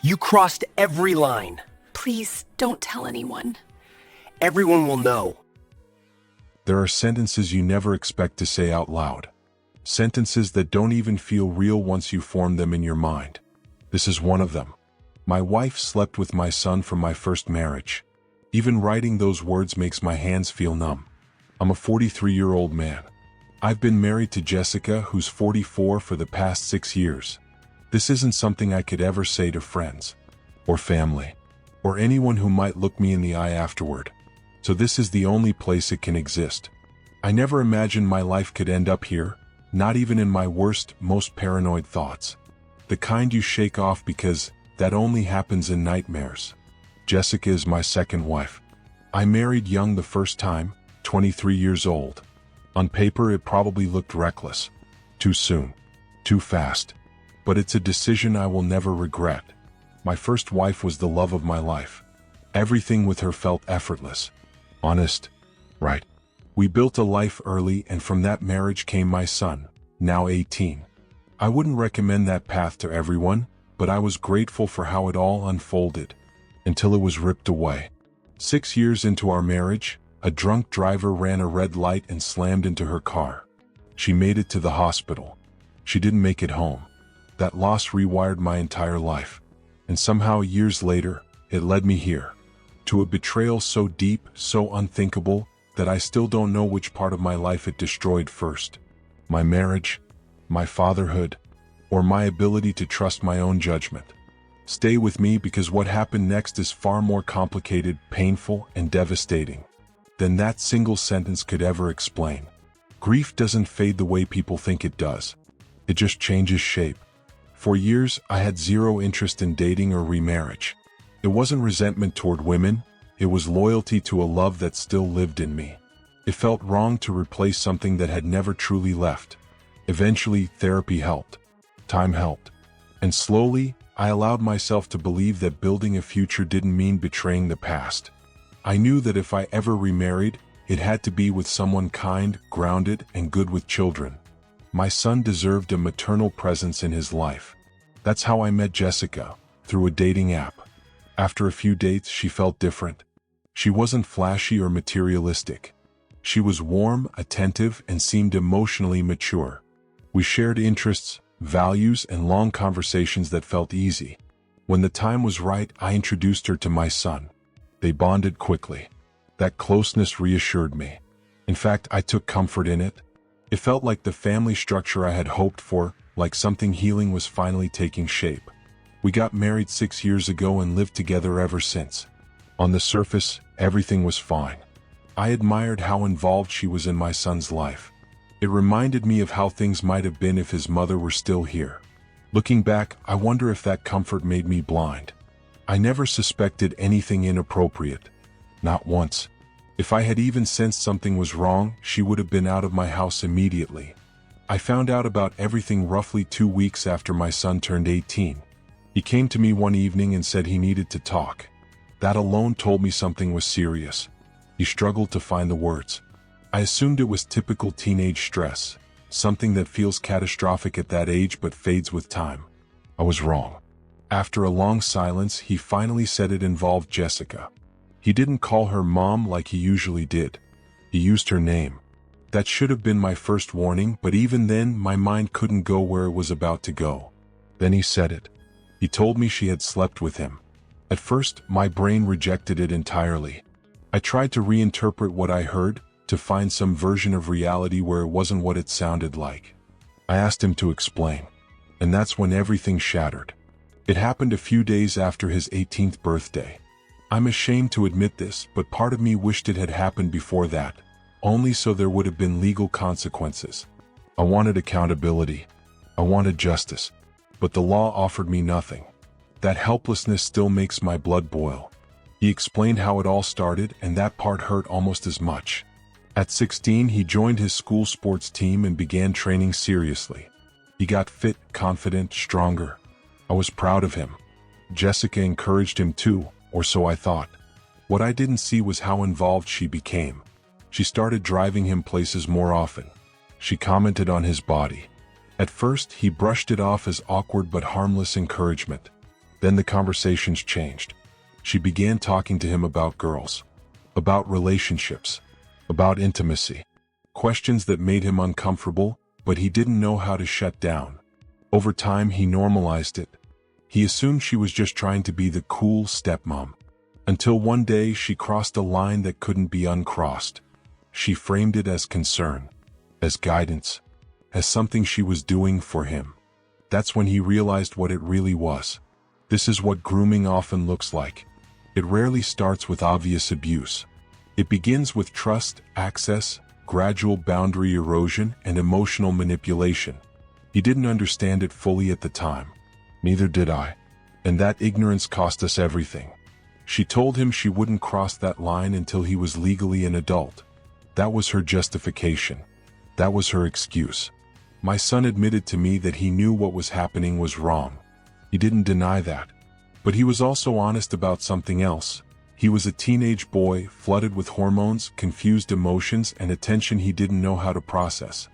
You crossed every line. Please don't tell anyone. Everyone will know. There are sentences you never expect to say out loud. Sentences that don't even feel real once you form them in your mind. This is one of them. My wife slept with my son from my first marriage. Even writing those words makes my hands feel numb. I'm a 43-year-old man. I've been married to Jessica, who's 44, for the past 6 years. This isn't something I could ever say to friends, or family, or anyone who might look me in the eye afterward. So this is the only place it can exist. I never imagined my life could end up here, not even in my worst, most paranoid thoughts. The kind you shake off because that only happens in nightmares. Jessica is my second wife. I married young the first time, 23 years old. On paper, it probably looked reckless. Too soon. Too fast. But it's a decision I will never regret. My first wife was the love of my life. Everything with her felt effortless. Honest. Right. We built a life early, and from that marriage came my son, now 18. I wouldn't recommend that path to everyone, but I was grateful for how it all unfolded, until it was ripped away. 6 years into our marriage, a drunk driver ran a red light and slammed into her car. She made it to the hospital. She didn't make it home. That loss rewired my entire life. And somehow, years later, it led me here. To a betrayal so deep, so unthinkable, that I still don't know which part of my life it destroyed first. My marriage, my fatherhood, or my ability to trust my own judgment. Stay with me, because what happened next is far more complicated, painful, and devastating than that single sentence could ever explain. Grief doesn't fade the way people think it does. It just changes shape. For years, I had zero interest in dating or remarriage. It wasn't resentment toward women, it was loyalty to a love that still lived in me. It felt wrong to replace something that had never truly left. Eventually, therapy helped. Time helped. And slowly, I allowed myself to believe that building a future didn't mean betraying the past. I knew that if I ever remarried, it had to be with someone kind, grounded, and good with children. My son deserved a maternal presence in his life. That's how I met Jessica, through a dating app. After a few dates, she felt different. She wasn't flashy or materialistic. She was warm, attentive, and seemed emotionally mature. We shared interests, values, and long conversations that felt easy. When the time was right, I introduced her to my son. They bonded quickly. That closeness reassured me. In fact, I took comfort in it. It felt like the family structure I had hoped for, like something healing was finally taking shape. We got married 6 years ago and lived together ever since. On the surface, everything was fine. I admired how involved she was in my son's life. It reminded me of how things might have been if his mother were still here. Looking back, I wonder if that comfort made me blind. I never suspected anything inappropriate. Not once. If I had even sensed something was wrong, she would have been out of my house immediately. I found out about everything roughly 2 weeks after my son turned 18. He came to me one evening and said he needed to talk. That alone told me something was serious. He struggled to find the words. I assumed it was typical teenage stress, something that feels catastrophic at that age but fades with time. I was wrong. After a long silence, he finally said it involved Jessica. He didn't call her mom like he usually did. He used her name. That should have been my first warning, but even then, my mind couldn't go where it was about to go. Then he said it. He told me she had slept with him. At first, my brain rejected it entirely. I tried to reinterpret what I heard, to find some version of reality where it wasn't what it sounded like. I asked him to explain. And that's when everything shattered. It happened a few days after his 18th birthday. I'm ashamed to admit this, but part of me wished it had happened before that, only so there would have been legal consequences. I wanted accountability. I wanted justice. But the law offered me nothing. That helplessness still makes my blood boil. He explained how it all started, and that part hurt almost as much. At 16, he joined his school sports team and began training seriously. He got fit, confident, stronger. I was proud of him. Jessica encouraged him too, or so I thought. What I didn't see was how involved she became. She started driving him places more often. She commented on his body. At first, he brushed it off as awkward but harmless encouragement. Then the conversations changed. She began talking to him about girls, about relationships, about intimacy. Questions that made him uncomfortable, but he didn't know how to shut down. Over time, he normalized it. He assumed she was just trying to be the cool stepmom. Until one day she crossed a line that couldn't be uncrossed. She framed it as concern, as guidance, as something she was doing for him. That's when he realized what it really was. This is what grooming often looks like. It rarely starts with obvious abuse. It begins with trust, access, gradual boundary erosion, and emotional manipulation. He didn't understand it fully at the time. Neither did I. And that ignorance cost us everything. She told him she wouldn't cross that line until he was legally an adult. That was her justification. That was her excuse. My son admitted to me that he knew what was happening was wrong. He didn't deny that. But he was also honest about something else. He was a teenage boy, flooded with hormones, confused emotions, and attention he didn't know how to process.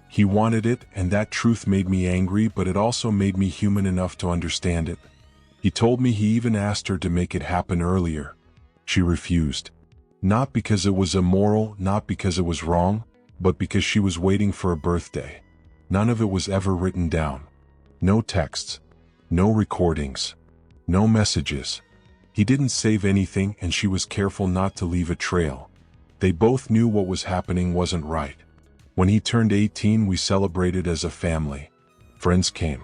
He wanted it, and that truth made me angry, but it also made me human enough to understand it. He told me he even asked her to make it happen earlier. She refused. Not because it was immoral, not because it was wrong, but because she was waiting for a birthday. None of it was ever written down. No texts. No recordings. No messages. He didn't save anything, and she was careful not to leave a trail. They both knew what was happening wasn't right. When he turned 18, we celebrated as a family. Friends came.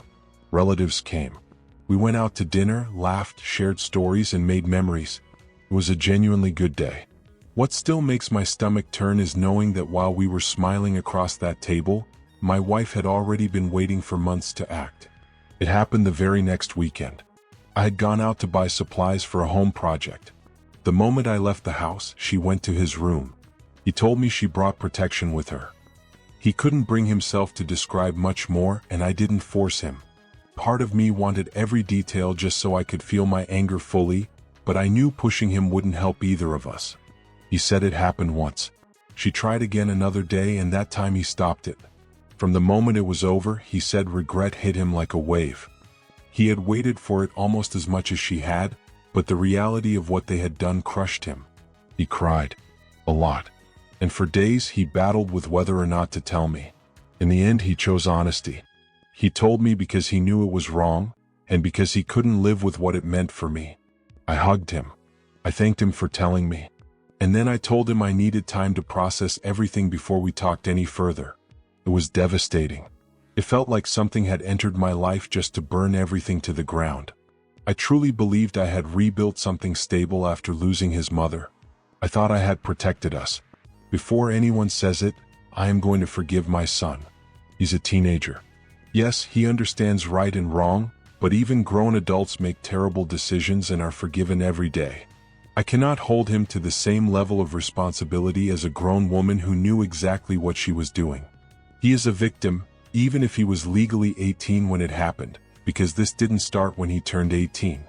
Relatives came. We went out to dinner, laughed, shared stories, and made memories. It was a genuinely good day. What still makes my stomach turn is knowing that while we were smiling across that table, my wife had already been waiting for months to act. It happened the very next weekend. I had gone out to buy supplies for a home project. The moment I left the house, she went to his room. He told me she brought protection with her. He couldn't bring himself to describe much more, and I didn't force him. Part of me wanted every detail just so I could feel my anger fully, but I knew pushing him wouldn't help either of us. He said it happened once. She tried again another day, and that time he stopped it. From the moment it was over, he said regret hit him like a wave. He had waited for it almost as much as she had, but the reality of what they had done crushed him. He cried. A lot. And for days he battled with whether or not to tell me. In the end, he chose honesty. He told me because he knew it was wrong, and because he couldn't live with what it meant for me. I hugged him. I thanked him for telling me. And then I told him I needed time to process everything before we talked any further. It was devastating. It felt like something had entered my life just to burn everything to the ground. I truly believed I had rebuilt something stable after losing his mother. I thought I had protected us. Before anyone says it, I am going to forgive my son. He's a teenager. Yes, he understands right and wrong, but even grown adults make terrible decisions and are forgiven every day. I cannot hold him to the same level of responsibility as a grown woman who knew exactly what she was doing. He is a victim, even if he was legally 18 when it happened, because this didn't start when he turned 18.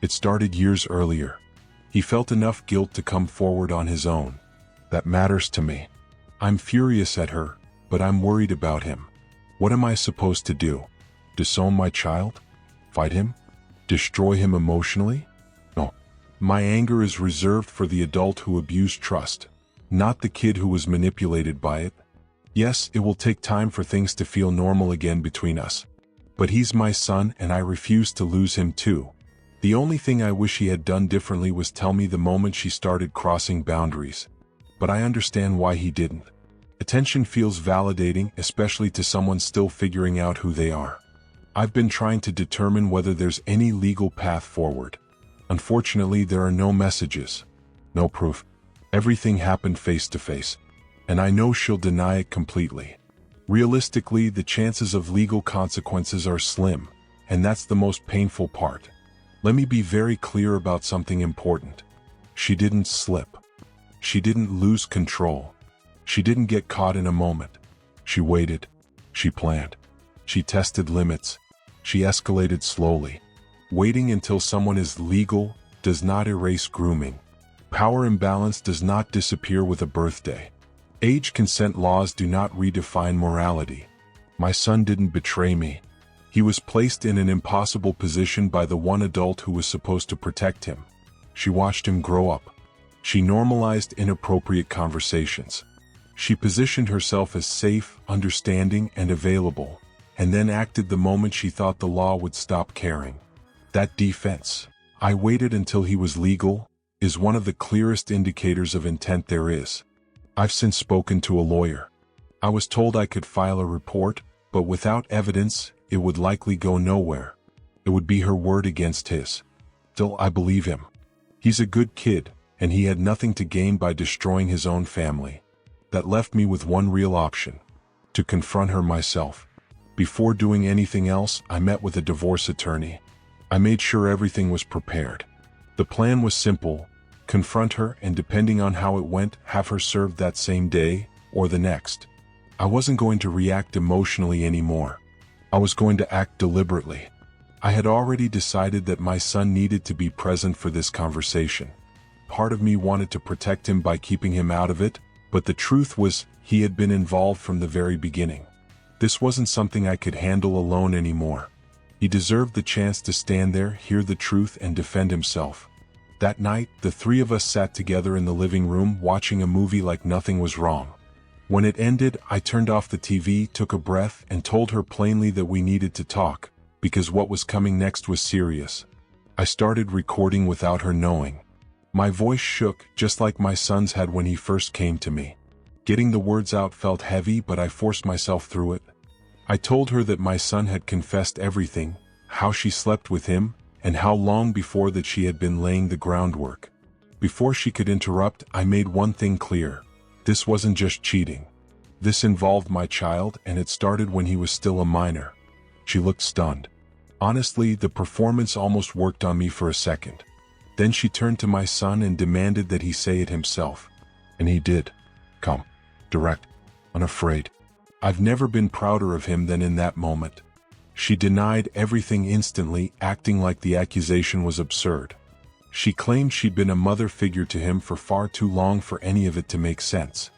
It started years earlier. He felt enough guilt to come forward on his own. That matters to me. I'm furious at her, but I'm worried about him. What am I supposed to do? Disown my child? Fight him? Destroy him emotionally? No. My anger is reserved for the adult who abused trust, not the kid who was manipulated by it. Yes, it will take time for things to feel normal again between us. But he's my son, and I refuse to lose him too. The only thing I wish he had done differently was tell me the moment she started crossing boundaries. But I understand why he didn't. Attention feels validating, especially to someone still figuring out who they are. I've been trying to determine whether there's any legal path forward. Unfortunately, there are no messages. No proof. Everything happened face to face. And I know she'll deny it completely. Realistically, the chances of legal consequences are slim, and that's the most painful part. Let me be very clear about something important. She didn't slip. She didn't lose control. She didn't get caught in a moment. She waited. She planned. She tested limits. She escalated slowly. Waiting until someone is legal does not erase grooming. Power imbalance does not disappear with a birthday. Age consent laws do not redefine morality. My son didn't betray me. He was placed in an impossible position by the one adult who was supposed to protect him. She watched him grow up. She normalized inappropriate conversations. She positioned herself as safe, understanding, and available, and then acted the moment she thought the law would stop caring. That defense, "I waited until he was legal," is one of the clearest indicators of intent there is. I've since spoken to a lawyer. I was told I could file a report, but without evidence, it would likely go nowhere. It would be her word against his. Still, I believe him. He's a good kid, and he had nothing to gain by destroying his own family. That left me with one real option: to confront her myself. Before doing anything else, I met with a divorce attorney. I made sure everything was prepared. The plan was simple: confront her, and depending on how it went, have her served that same day or the next. I wasn't going to react emotionally anymore. I was going to act deliberately. I had already decided that my son needed to be present for this conversation. Part of me wanted to protect him by keeping him out of it, but the truth was, he had been involved from the very beginning. This wasn't something I could handle alone anymore. He deserved the chance to stand there, hear the truth, and defend himself. That night, the three of us sat together in the living room watching a movie like nothing was wrong. When it ended, I turned off the TV, took a breath, and told her plainly that we needed to talk, because what was coming next was serious. I started recording without her knowing. My voice shook, just like my son's had when he first came to me. Getting the words out felt heavy, but I forced myself through it. I told her that my son had confessed everything, how she slept with him, and how long before that she had been laying the groundwork. Before she could interrupt, I made one thing clear: this wasn't just cheating. This involved my child, and it started when he was still a minor. She looked stunned. Honestly, the performance almost worked on me for a second. Then she turned to my son and demanded that he say it himself. And he did. Calm, direct, unafraid. I've never been prouder of him than in that moment. She denied everything instantly, acting like the accusation was absurd. She claimed she'd been a mother figure to him for far too long for any of it to make sense.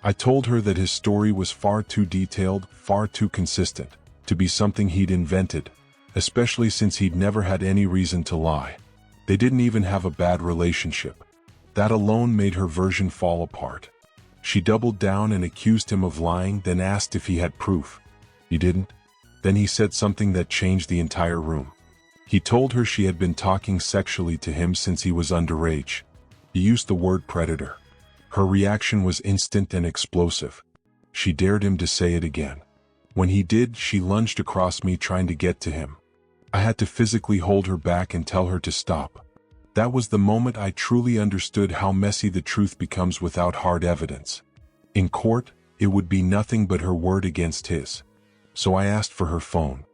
I told her that his story was far too detailed, far too consistent, to be something he'd invented, especially since he'd never had any reason to lie. They didn't even have a bad relationship. That alone made her version fall apart. She doubled down and accused him of lying, then asked if he had proof. He didn't. Then he said something that changed the entire room. He told her she had been talking sexually to him since he was underage. He used the word predator. Her reaction was instant and explosive. She dared him to say it again. When he did, she lunged across me, trying to get to him. I had to physically hold her back and tell her to stop. That was the moment I truly understood how messy the truth becomes without hard evidence. In court, it would be nothing but her word against his. So I asked for her phone.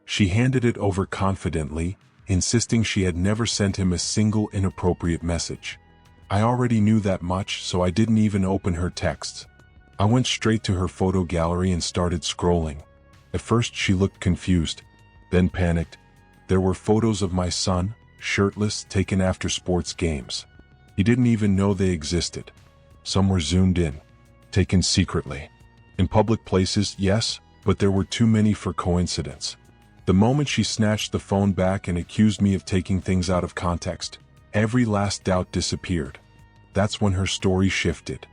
She handed it over confidently, insisting she had never sent him a single inappropriate message. I already knew that much, so I didn't even open her texts. I went straight to her photo gallery and started scrolling. At first she looked confused, then panicked. There were photos of my son, shirtless, taken after sports games. He didn't even know they existed. Some were zoomed in, taken secretly. In public places, yes, but there were too many for coincidence. The moment she snatched the phone back and accused me of taking things out of context, every last doubt disappeared. That's when her story shifted.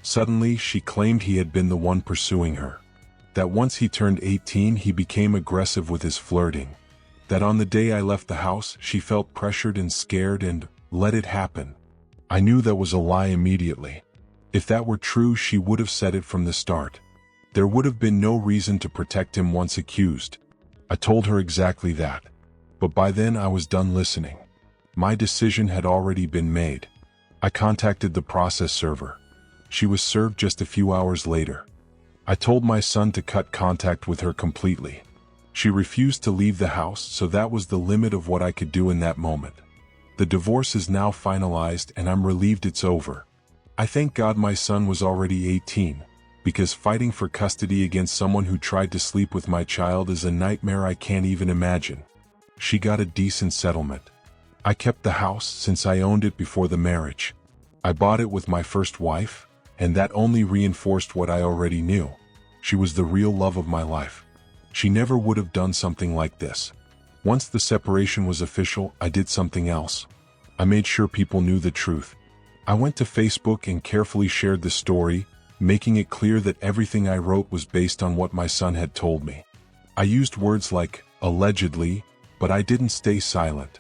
Suddenly, she claimed he had been the one pursuing her. That once he turned 18, he became aggressive with his flirting. That on the day I left the house, she felt pressured and scared and let it happen. I knew that was a lie immediately. If that were true, she would have said it from the start. There would have been no reason to protect him once accused. I told her exactly that. But by then I was done listening. My decision had already been made. I contacted the process server. She was served just a few hours later. I told my son to cut contact with her completely. She refused to leave the house, so that was the limit of what I could do in that moment. The divorce is now finalized and I'm relieved it's over. I thank God my son was already 18, because fighting for custody against someone who tried to sleep with my child is a nightmare I can't even imagine. She got a decent settlement. I kept the house since I owned it before the marriage. I bought it with my first wife, and that only reinforced what I already knew. She was the real love of my life. She never would have done something like this. Once the separation was official, I did something else. I made sure people knew the truth. I went to Facebook and carefully shared the story, making it clear that everything I wrote was based on what my son had told me. I used words like, allegedly, but I didn't stay silent.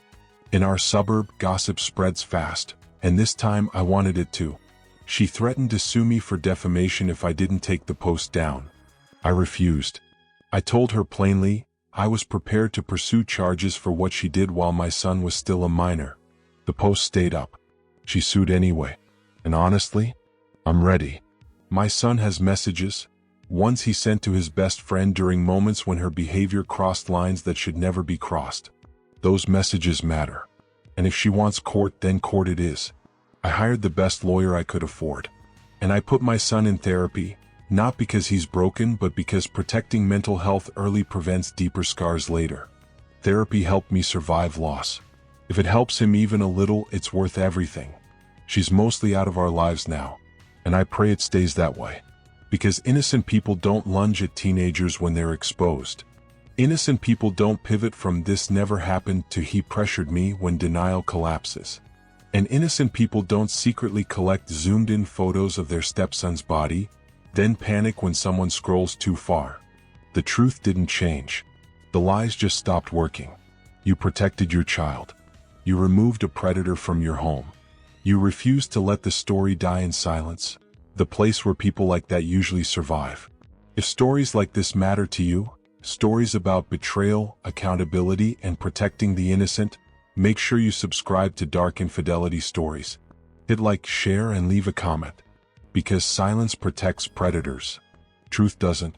In our suburb, gossip spreads fast, and this time I wanted it to. She threatened to sue me for defamation if I didn't take the post down. I refused. I told her plainly, I was prepared to pursue charges for what she did while my son was still a minor. The post stayed up. She sued anyway. And honestly, I'm ready. My son has messages, ones he sent to his best friend during moments when her behavior crossed lines that should never be crossed. Those messages matter. And if she wants court, then court it is. I hired the best lawyer I could afford. And I put my son in therapy, not because he's broken, but because protecting mental health early prevents deeper scars later. Therapy helped me survive loss. If it helps him even a little, it's worth everything. She's mostly out of our lives now, and I pray it stays that way. Because innocent people don't lunge at teenagers when they're exposed. Innocent people don't pivot from "this never happened" to "he pressured me" when denial collapses. And innocent people don't secretly collect zoomed-in photos of their stepson's body, then panic when someone scrolls too far. The truth didn't change. The lies just stopped working. You protected your child. You removed a predator from your home. You refused to let the story die in silence, the place where people like that usually survive. If stories like this matter to you, stories about betrayal, accountability, and protecting the innocent, make sure you subscribe to Dark Infidelity Stories. Hit like, share, and leave a comment. Because silence protects predators. Truth doesn't.